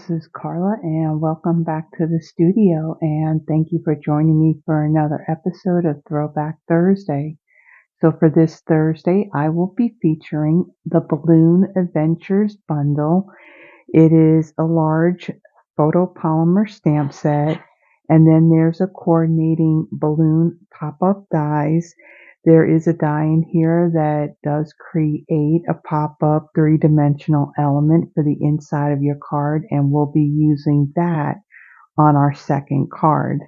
this is Carla and welcome back to the studio, and thank you for joining me for another episode of Throwback Thursday. So for this Thursday, I will be featuring the Balloon Adventures bundle. It is a large photopolymer stamp set, and then there's a coordinating balloon pop-up dies. There is a die in here that does create a pop-up three-dimensional element for the inside of your card, and we'll be using that on our second card.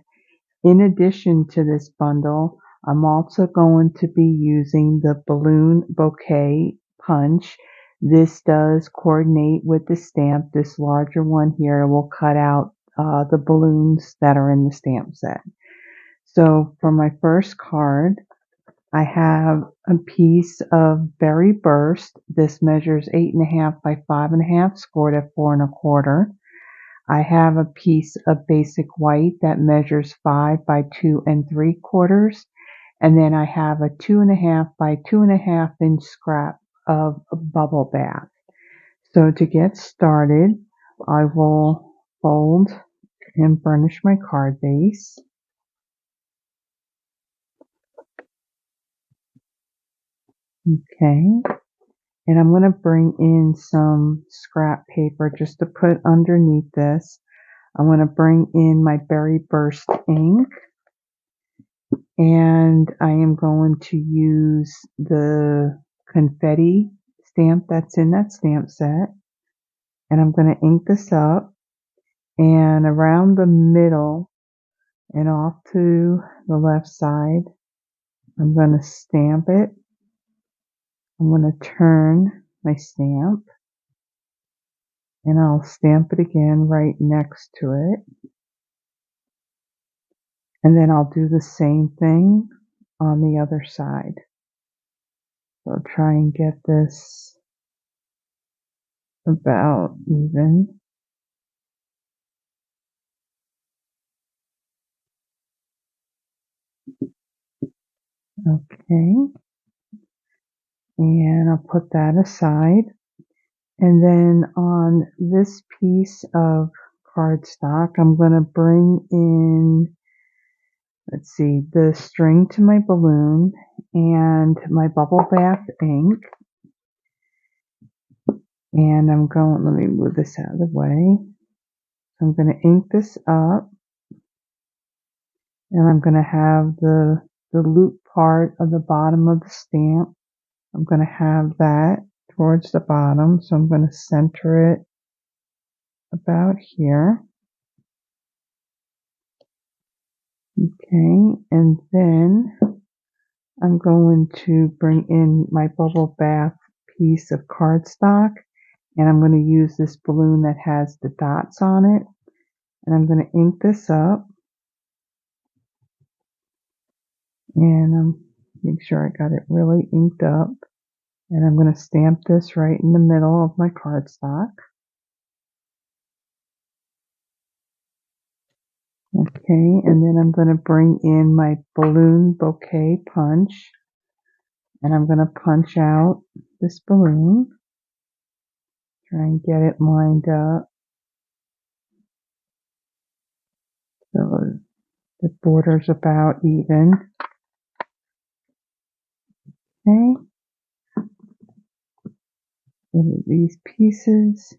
In addition to this bundle, I'm also going to be using the Balloon Bouquet punch. This does coordinate with the stamp. This larger one here will cut out the balloons that are in the stamp set. So for my first card, I have a piece of Berry Burst. This measures 8.5 by 5.5, scored at 4 1/4. I have a piece of Basic White that measures 5 by 2 3/4. And then I have a 2.5 by 2.5 inch scrap of Bubble Bath. So to get started, I will fold and burnish my card base. Okay, and I'm going to bring in some scrap paper just to put underneath this. I'm going to bring in my Berry Burst ink, and I am going to use the confetti stamp that's in that stamp set, and I'm going to ink this up, and around the middle and off to the left side, I'm going to stamp it. I'm going to turn my stamp, and I'll stamp it again right next to it. And then I'll do the same thing on the other side. So try and get this about even. Okay. And I'll put that aside. And then on this piece of cardstock, I'm going to bring in, let's see, the string to my balloon and my Bubble Bath ink. And I'm going, let me move this out of the way. I'm going to ink this up. And I'm going to have the loop part of the bottom of the stamp. I'm going to have that towards the bottom. So I'm going to center it about here. Okay, and then I'm going to bring in my Bubble Bath piece of cardstock, and I'm going to use this balloon that has the dots on it, and I'm going to ink this up, and make sure I got it really inked up, and I'm going to stamp this right in the middle of my cardstock. Okay, and then I'm going to bring in my Balloon Bouquet punch, and I'm going to punch out this balloon. Try and get it lined up so the border's about even. Okay, these pieces.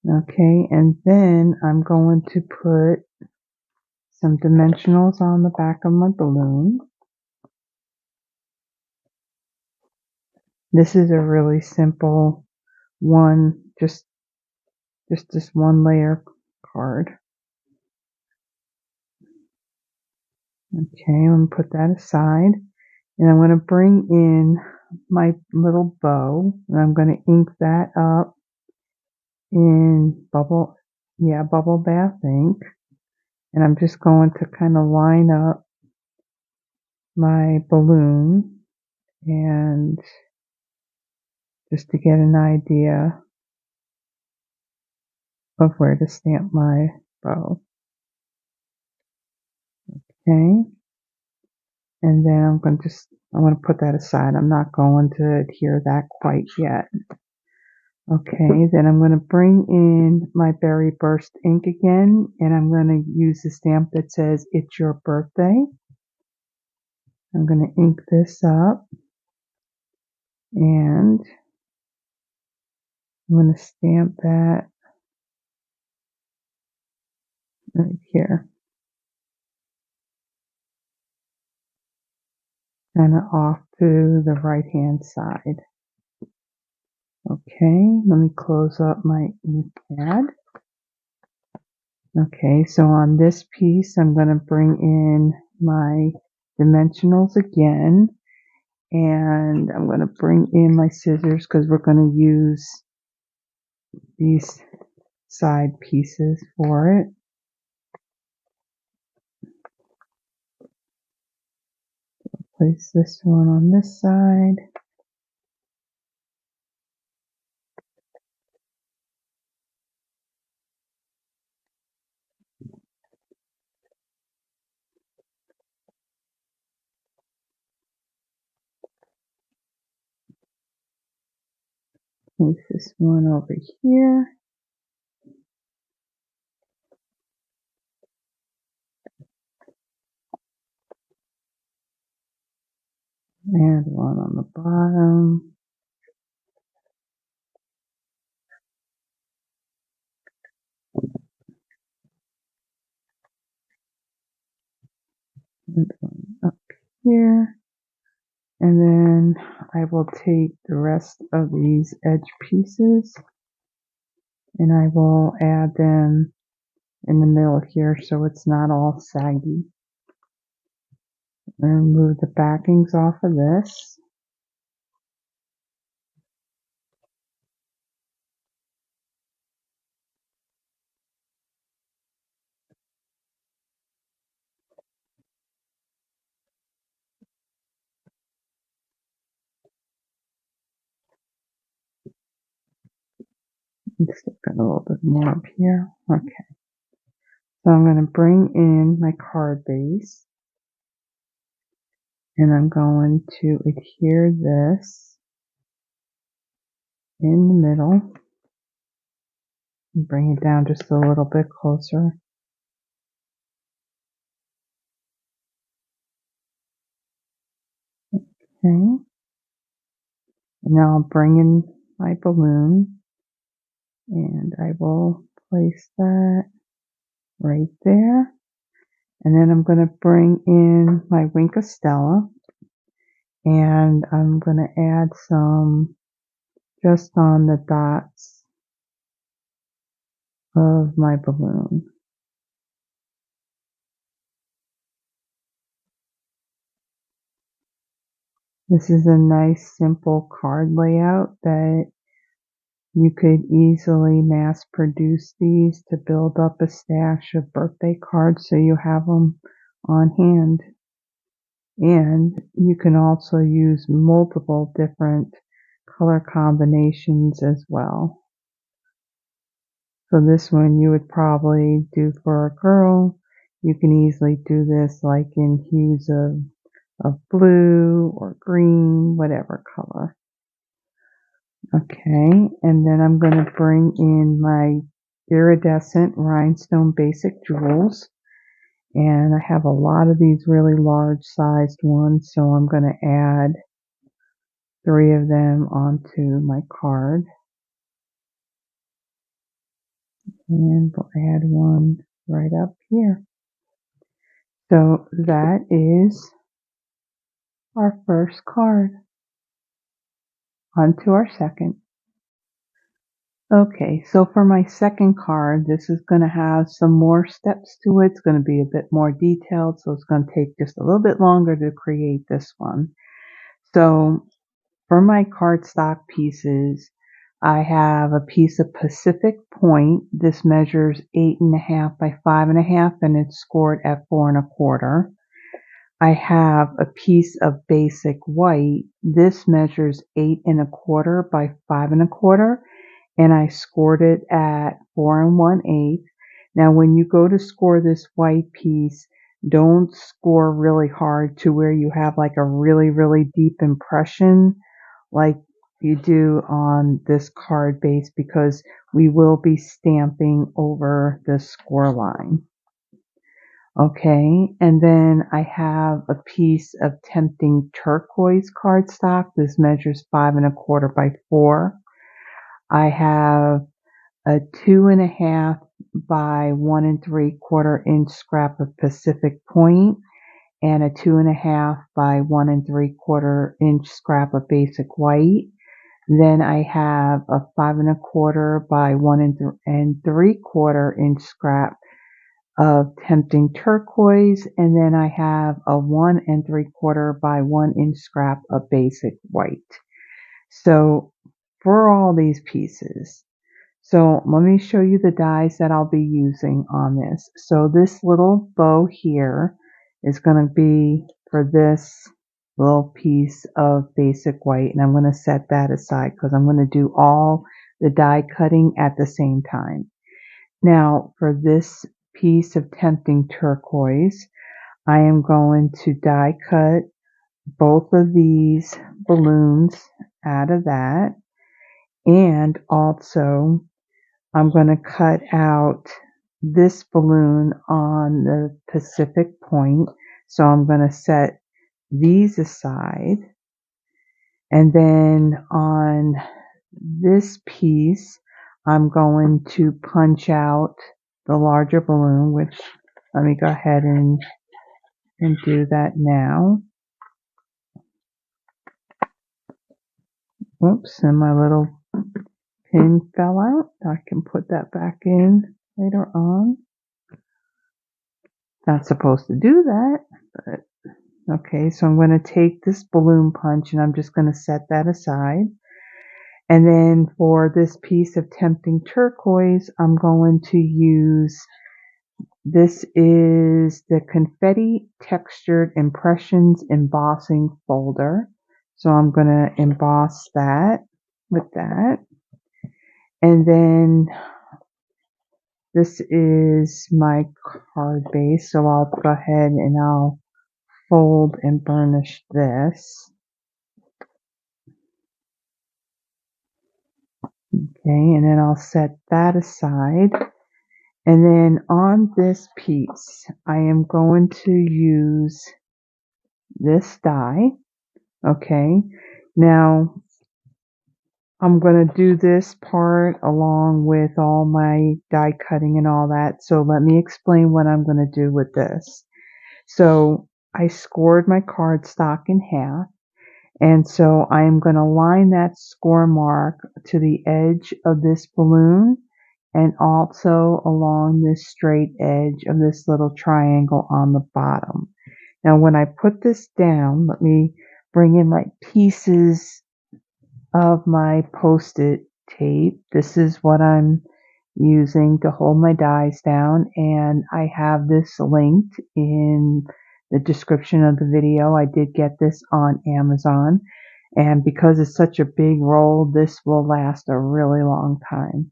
Okay, and then I'm going to put some dimensionals on the back of my balloon. This is a really simple one, just this one layer card. Okay, I'm going to put that aside, and I'm going to bring in my little bow, and I'm going to ink that up in Bubble Bath ink, and I'm just going to kind of line up my balloon, and just to get an idea of where to stamp my bow. Okay, and then I'm going to put that aside. I'm not going to adhere that quite yet. Okay, then I'm going to bring in my Berry Burst ink again, and I'm going to use the stamp that says "It's Your Birthday." I'm going to ink this up, and I'm going to stamp that right here, kind of off to the right hand side. Okay, let me close up my ink pad. Okay, so on this piece, I'm going to bring in my dimensionals again, and I'm going to bring in my scissors because we're going to use these side pieces for it. Place this one on this side. Place this one over here. And one on the bottom. And one up here. And then I will take the rest of these edge pieces and I will add them in the middle here so it's not all saggy. And remove the backings off of this. And stick it a little bit more up here. Okay. So I'm going to bring in my card base. And I'm going to adhere this in the middle. And bring it down just a little bit closer. Okay. And now I'll bring in my balloon. And I will place that right there. And then I'm going to bring in my Wink of Stella. And I'm going to add some just on the dots of my balloon. This is a nice simple card layout that you could easily mass produce these to build up a stash of birthday cards so you have them on hand. And you can also use multiple different color combinations as well. So this one you would probably do for a girl. You can easily do this like in hues of blue or green, whatever color. Okay, and then I'm going to bring in my iridescent rhinestone basic jewels. And I have a lot of these really large sized ones, so I'm going to add 3 of them onto my card. And we'll add one right up here. So that is our first card. On to our second. Okay, so for my second card, this is going to have some more steps to it. It's going to be a bit more detailed, so it's going to take just a little bit longer to create this one. So for my cardstock pieces, I have a piece of Pacific Point. This measures 8.5 by 5.5 and it's scored at 4 1/4. I have a piece of basic white. This measures 8 1/4 by 5 1/4 and I scored it at 4 1/8. Now when you go to score this white piece, don't score really hard to where you have like a really, really deep impression. Like you do on this card base because we will be stamping over the score line. Okay, and then I have a piece of Tempting Turquoise cardstock. This measures 5 1/4 by 4. I have a 2 1/2 by 1 3/4 inch scrap of Pacific Point and a 2 1/2 by 1 3/4 inch scrap of Basic White. Then I have a 5 1/4 by 1 3/4 inch scrap of Tempting Turquoise, and then I have a 1 3/4 by 1 inch scrap of Basic White. So for all these pieces, so let me show you the dies that I'll be using on this. So this little bow here is going to be for this little piece of Basic White, and I'm going to set that aside because I'm going to do all the die cutting at the same time. Now for this piece of Tempting Turquoise, I am going to die cut both of these balloons out of that, and also I'm going to cut out this balloon on the Pacific Point. So I'm going to set these aside, and then on this piece I'm going to punch out the larger balloon, which let me go ahead and do that now. Oops, and my little pin fell out. I can put that back in later on. Not supposed to do that, but okay, so I'm going to take this balloon punch and I'm just going to set that aside. And then for this piece of Tempting Turquoise, I'm going to use, this is the Confetti Textured Impressions Embossing Folder. So I'm going to emboss that with that. And then this is my card base, so I'll go ahead and I'll fold and burnish this. Okay, and then I'll set that aside. And then on this piece, I am going to use this die. Okay, now I'm going to do this part along with all my die cutting and all that. So let me explain what I'm going to do with this. So I scored my cardstock in half. And so I am going to line that score mark to the edge of this balloon and also along this straight edge of this little triangle on the bottom. Now when I put this down, let me bring in my pieces of my Post-it tape. This is what I'm using to hold my dies down, and I have this linked in the description of the video. I did get this on Amazon, and because it's such a big roll, this will last a really long time.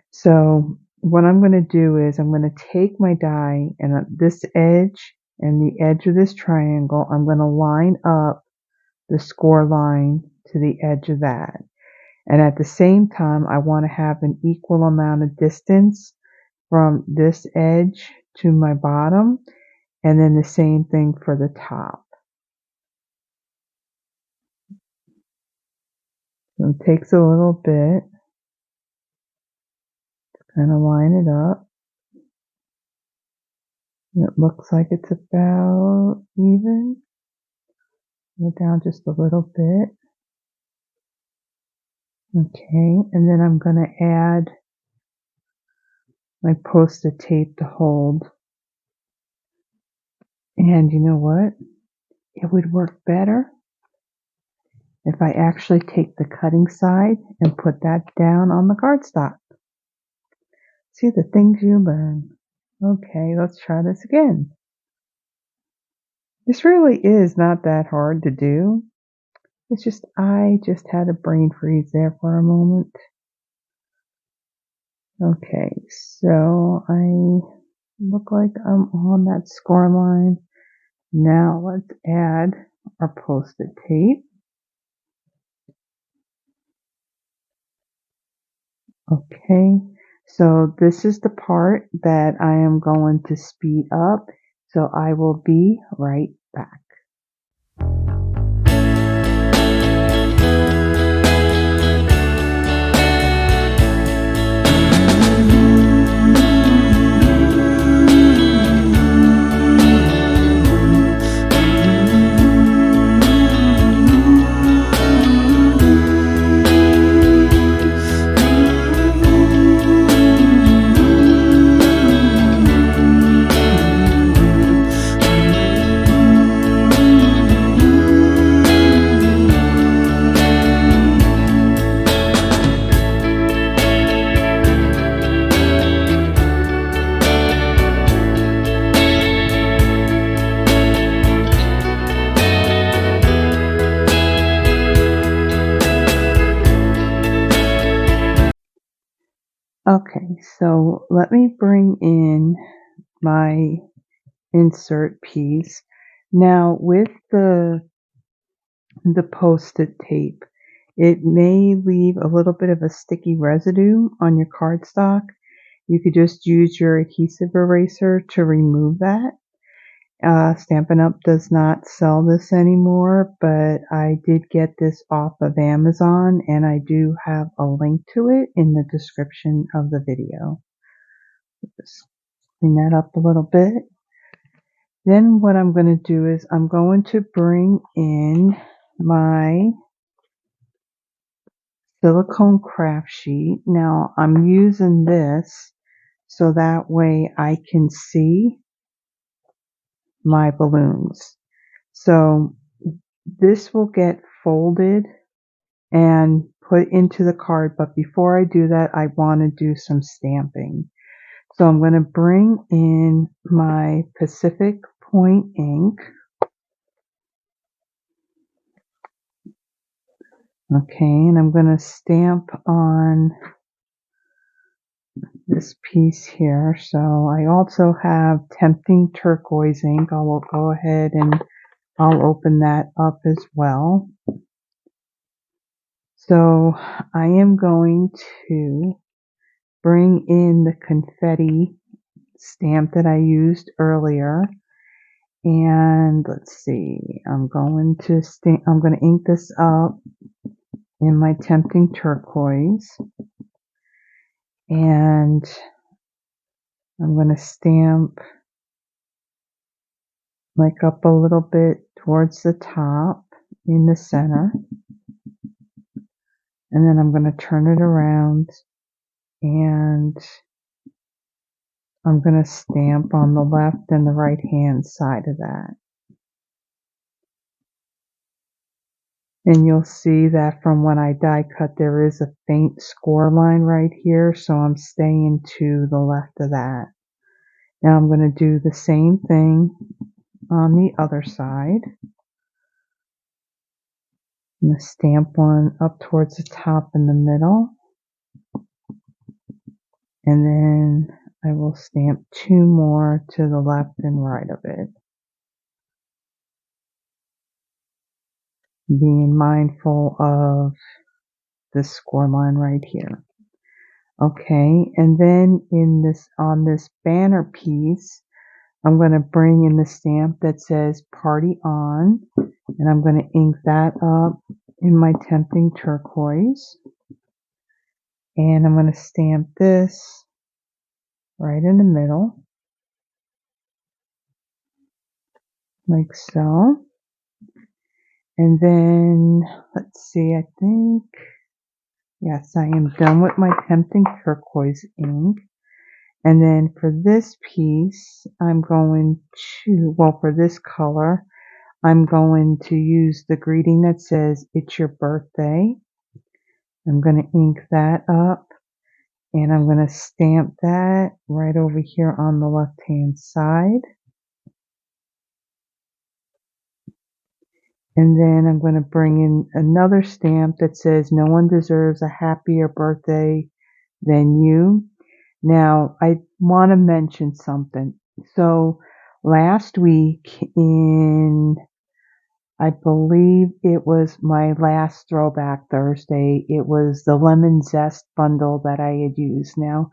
So what I'm going to do is I'm going to take my die and this edge and the edge of this triangle, I'm going to line up the score line to the edge of that. And at the same time, I want to have an equal amount of distance from this edge to my bottom, and then the same thing for the top. So it takes a little bit to kind of line it up. And it looks like it's about even. Go down just a little bit. Okay, and then I'm going to add my Post-it tape to hold. And you know what? It would work better if I actually take the cutting side and put that down on the cardstock. See the things you learn. Okay, let's try this again. This really is not that hard to do. It's just, I just had a brain freeze there for a moment. Okay, so I look like I'm on that score line. Now let's add our Post-it tape. Okay, so this is the part that I am going to speed up, so I will be right back. Okay, so let me bring in my insert piece. Now with the post-it tape, it may leave a little bit of a sticky residue on your cardstock. You could just use your adhesive eraser to remove that. Stampin' Up! Does not sell this anymore, but I did get this off of Amazon, and I do have a link to it in the description of the video. Just clean that up a little bit. Then what I'm going to do is I'm going to bring in my silicone craft sheet. Now I'm using this so that way I can see my balloons. So this will get folded and put into the card, but before I do that, I want to do some stamping. So I'm going to bring in my Pacific Point ink. Okay, and I'm going to stamp on this piece here. So I also have Tempting Turquoise ink. I will go ahead and I'll open that up as well. So I am going to bring in the confetti stamp that I used earlier. And let's see, I'm going to ink this up in my Tempting Turquoise. And I'm going to stamp like up a little bit towards the top in the center. And then I'm going to turn it around and I'm going to stamp on the left and the right hand side of that. And you'll see that from when I die cut, there is a faint score line right here. So I'm staying to the left of that. Now I'm going to do the same thing on the other side. I'm going to stamp one up towards the top in the middle. And then I will stamp two more to the left and right of it. Being mindful of this score line right here. Okay, and then on this banner piece, I'm going to bring in the stamp that says Party On, and I'm going to ink that up in my Tempting Turquoise. And I'm going to stamp this right in the middle, like so. And then, let's see, I think, yes, I am done with my Tempting Turquoise ink. And then for this piece, I'm going to, well, for this color, I'm going to use the greeting that says, It's Your Birthday. I'm going to ink that up, and I'm going to stamp that right over here on the left-hand side. And then I'm going to bring in another stamp that says, No one deserves a happier birthday than you. Now, I want to mention something. So last week in I believe it was my last Throwback Thursday. It was the Lemon Zest bundle that I had used. Now,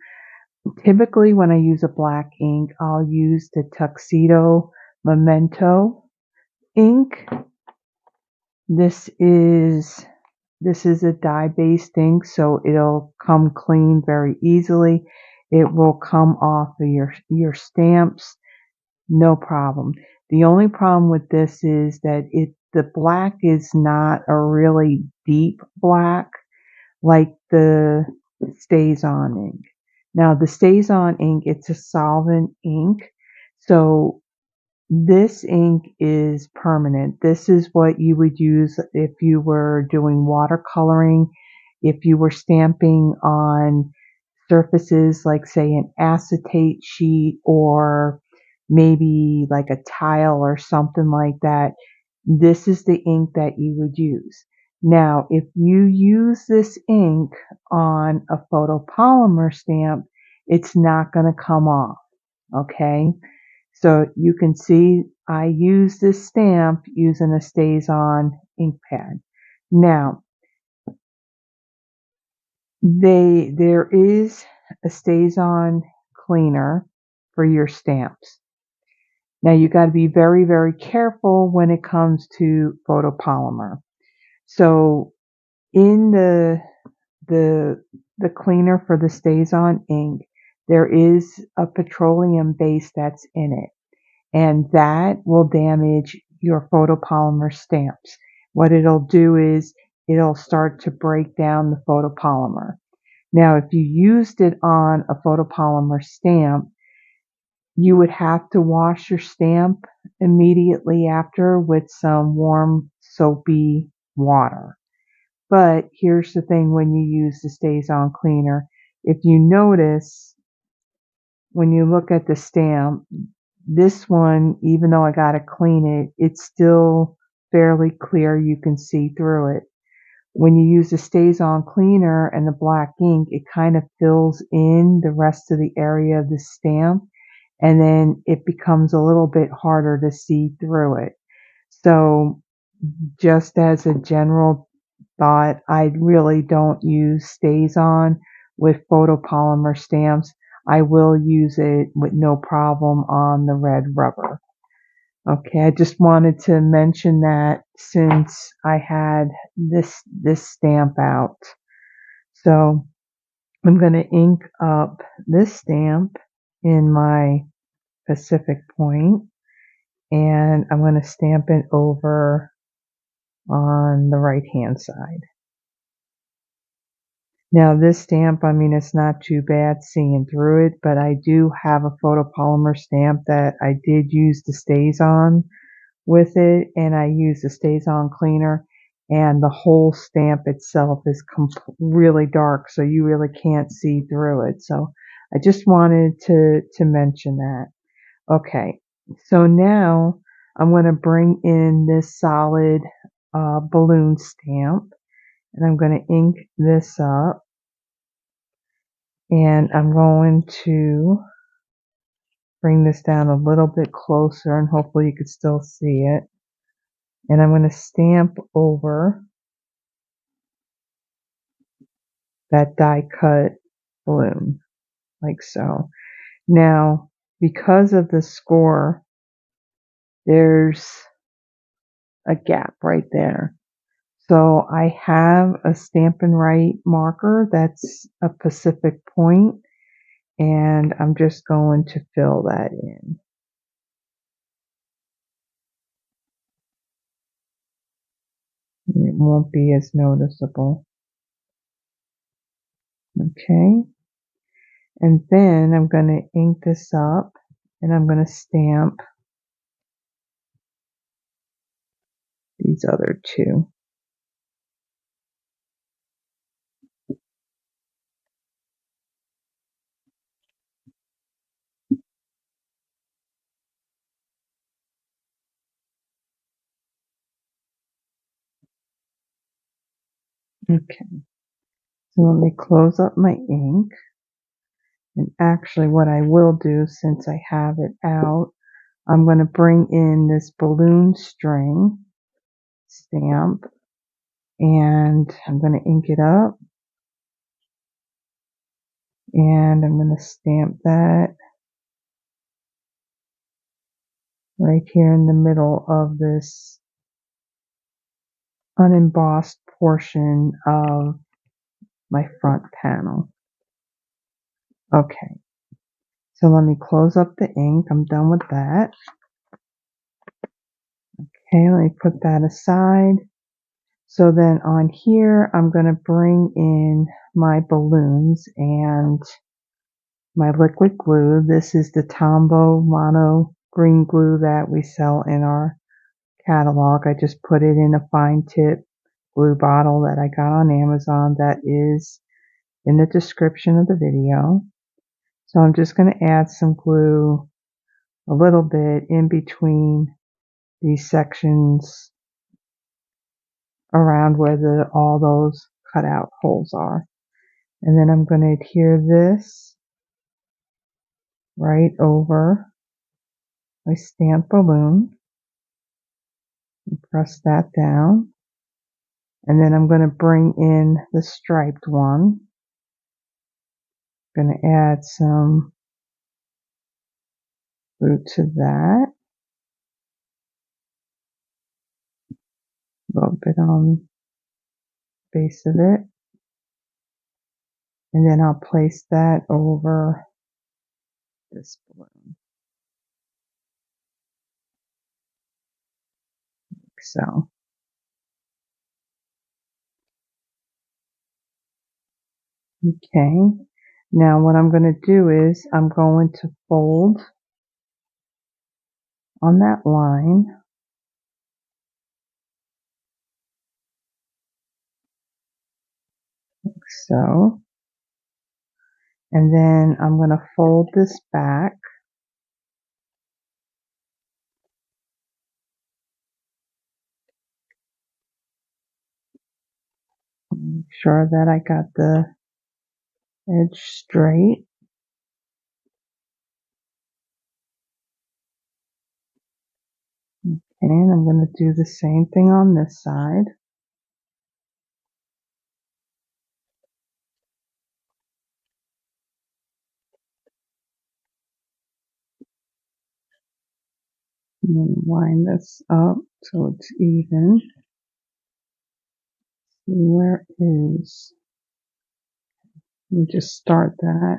typically when I use a black ink, I'll use the Tuxedo Memento ink. This is a dye-based ink, so it'll come clean very easily. It will come off of your stamps, no problem. The only problem with this is that the black is not a really deep black like the Stays On ink. Now the Stays On ink, it's a solvent ink, so this ink is permanent. This is what you would use if you were doing watercoloring, if you were stamping on surfaces like, say, an acetate sheet or maybe like a tile or something like that. This is the ink that you would use. Now, if you use this ink on a photopolymer stamp, it's not going to come off, okay? So you can see I use this stamp using a Stays On ink pad. Now, there is a Stays On cleaner for your stamps. Now you got to be very, very careful when it comes to photopolymer. So in the cleaner for the Stays On ink, there is a petroleum base that's in it, and that will damage your photopolymer stamps. What it'll do is it'll start to break down the photopolymer. Now, if you used it on a photopolymer stamp, you would have to wash your stamp immediately after with some warm, soapy water. But here's the thing when you use the Stays On cleaner. If you notice, when you look at the stamp, this one, even though I got to clean it, it's still fairly clear. You can see through it. When you use the Stays On cleaner and the black ink, it kind of fills in the rest of the area of the stamp, and then it becomes a little bit harder to see through it. So just as a general thought, I really don't use Stays On with photopolymer stamps. I will use it with no problem on the red rubber. Okay, I just wanted to mention that since I had this stamp out. So I'm going to ink up this stamp in my Pacific Point, and I'm going to stamp it over on the right hand side. Now this stamp, I mean, it's not too bad seeing through it, but I do have a photopolymer stamp that I did use the Stays On with it, and I use the Stays On cleaner, and the whole stamp itself is really dark, so you really can't see through it. So I just wanted to mention that. Okay, so now I'm going to bring in this solid balloon stamp, and I'm going to ink this up, and I'm going to bring this down a little bit closer, and hopefully you can still see it. And I'm going to stamp over that die cut balloon, like so. Now, because of the score, there's a gap right there. So I have a Stampin' Right marker that's a Pacific Point, and I'm just going to fill that in. It won't be as noticeable. Okay. And then I'm going to ink this up, and I'm going to stamp these other two. Okay, so let me close up my ink. And actually what I will do, since I have it out, I'm going to bring in this balloon string, stamp, and I'm going to ink it up, and I'm going to stamp that right here in the middle of this unembossed portion of my front panel. Okay, so let me close up the ink. I'm done with that. Okay, let me put that aside. So then on here, I'm going to bring in my balloons and my liquid glue. This is the Tombow Mono green glue that we sell in our catalog. I just put it in a fine tip glue bottle that I got on Amazon that is in the description of the video. So I'm just going to add some glue a little bit in between these sections around where all those cutout holes are. And then I'm going to adhere this right over my stamped balloon and press that down. And then I'm going to bring in the striped one. I'm going to add some glue to that. A little bit on the base of it. And then I'll place that over this balloon. Like so. Okay. Now what I'm going to do is I'm going to fold on that line. Like so. And then I'm going to fold this back. Make sure that I got the edge straight. Okay, and I'm going to do the same thing on this side. And then line this up so it's even. See where it is. Let me just start that.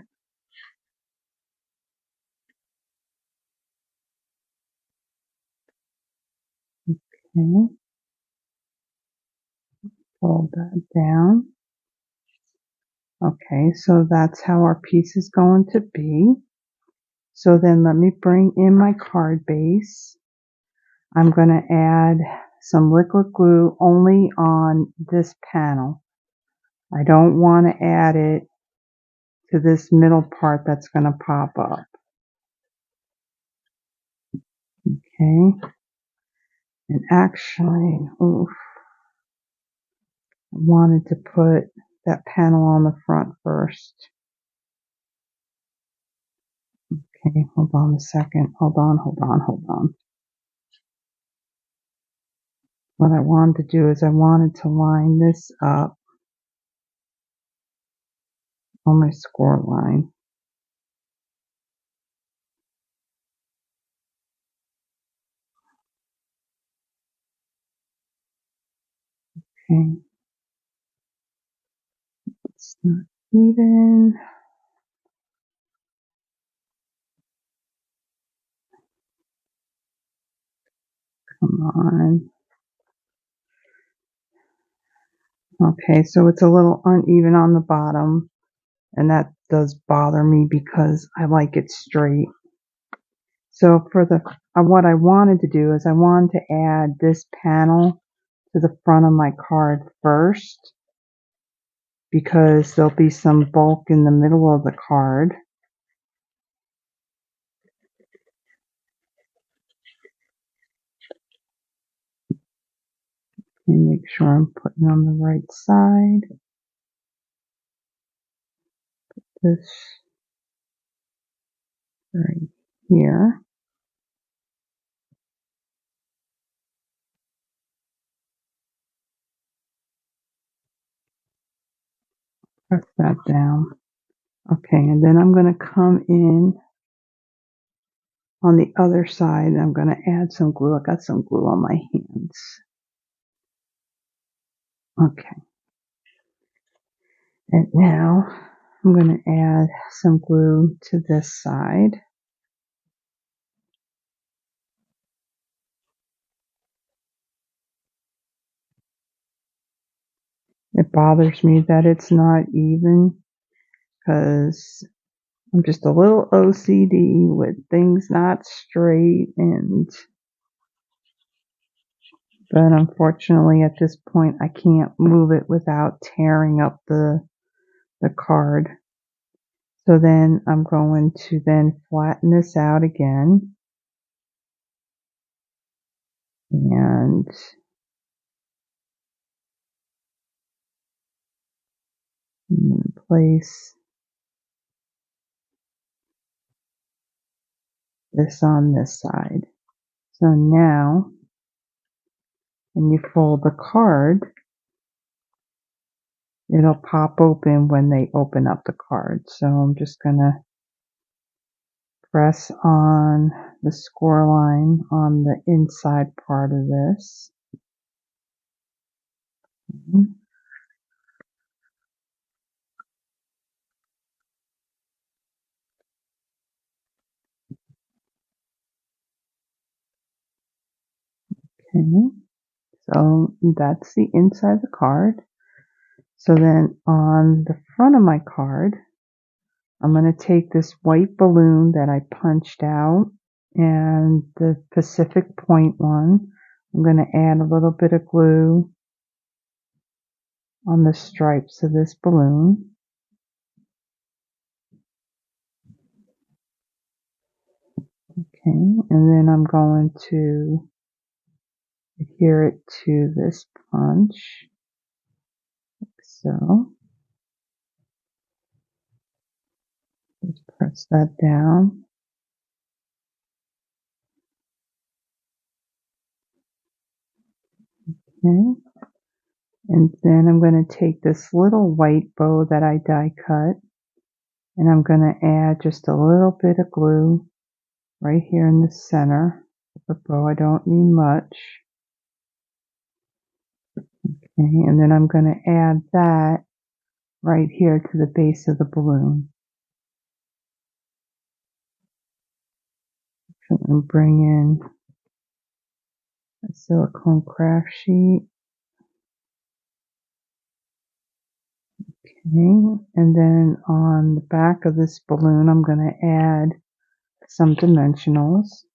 Okay. Fold that down. Okay, so that's how our piece is going to be. So then let me bring in my card base. I'm going to add some liquid glue only on this panel. I don't want to add it to this middle part that's going to pop up. Okay. And actually, oof, I wanted to put that panel on the front first. Okay, hold on a second. Hold on. What I wanted to do is I wanted to line this up on my score line. Okay. It's not even. Come on. Okay, so it's a little uneven on the bottom, and that does bother me because I like it straight. So for what I wanted to do is I wanted to add this panel to the front of my card first, because there'll be some bulk in the middle of the card. Let me make sure I'm putting on the right side. This right here. press that down. Okay, and then I'm going to come in on the other side and I'm going to add some glue. I got some glue on my hands. Okay. And now I'm going to add some glue to this side. It bothers me that it's not even because I'm just a little OCD with things not straight, but unfortunately at this point I can't move it without tearing up the card. So then I'm going to then flatten this out again and I'm going to place this on this side. So now when you fold the card, it'll pop open when they open up the card. So I'm just going to press on the score line on the inside part of this. Okay, so that's the inside of the card. So then on the front of my card, I'm going to take this white balloon that I punched out and the Pacific Point one. I'm going to add a little bit of glue on the stripes of this balloon. Okay, and then I'm going to adhere it to this punch, like so. Just press that down. Okay, and then I'm going to take this little white bow that I die cut, and I'm going to add just a little bit of glue right here in the center of the bow. I don't need much. Okay, and then I'm going to add that right here to the base of the balloon. And bring in a silicone craft sheet. Okay, and then on the back of this balloon, I'm going to add some dimensionals.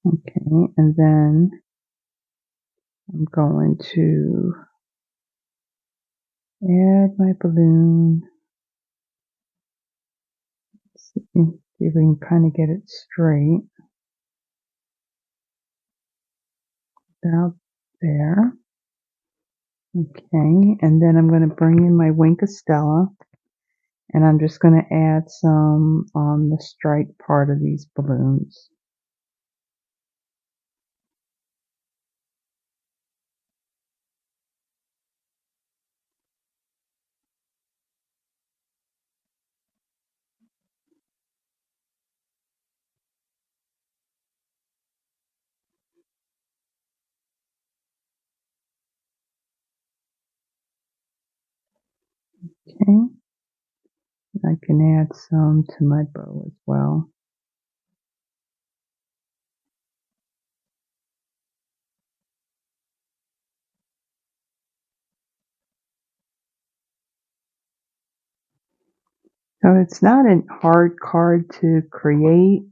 Okay, and then I'm going to add my balloon. See if we can kind of get it straight. About there. Okay, and then I'm going to bring in my Wink of Stella, and I'm just going to add some on the stripe part of these balloons. Okay, I can add some to my bow as well. So it's not a hard card to create.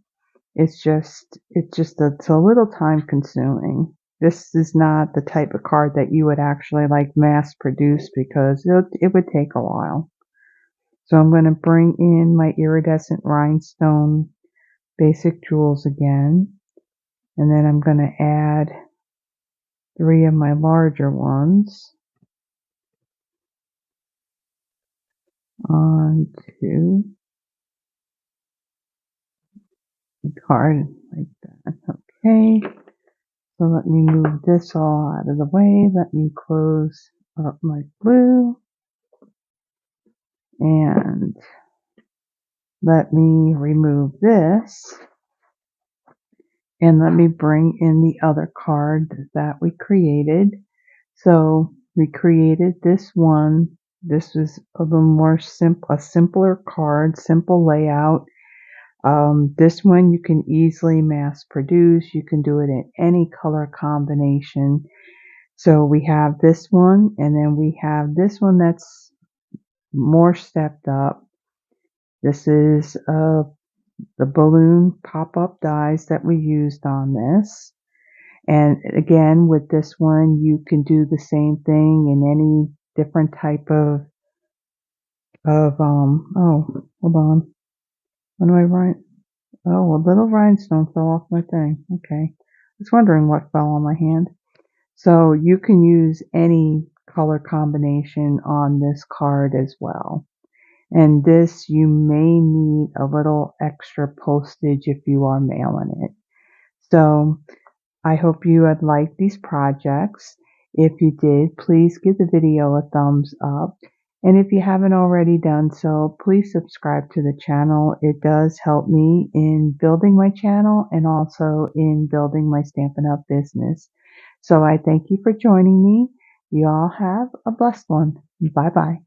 It's a little time consuming. This is not the type of card that you would actually like mass produce because it would take a while. So I'm going to bring in my iridescent rhinestone basic jewels again. And then I'm going to add 3 of my larger ones onto the card like that. Okay, so let me move this all out of the way. Let me close up my glue and let me remove this and let me bring in the other card that we created. So we created this one. This was a little more a simpler card, simple layout. This one you can easily mass produce. You can do it in any color combination. So we have this one, and then we have this one that's more stepped up. This is the balloon pop-up dies that we used on this. And again, with this one, you can do the same thing in any different type of oh, hold on. What do I write? Oh, a little rhinestone fell off my thing. Okay. I was wondering what fell on my hand. So you can use any color combination on this card as well. And this, you may need a little extra postage if you are mailing it. So I hope you had liked these projects. If you did, please give the video a thumbs up. And if you haven't already done so, please subscribe to the channel. It does help me in building my channel and also in building my Stampin' Up! Business. So I thank you for joining me. You all have a blessed one. Bye-bye.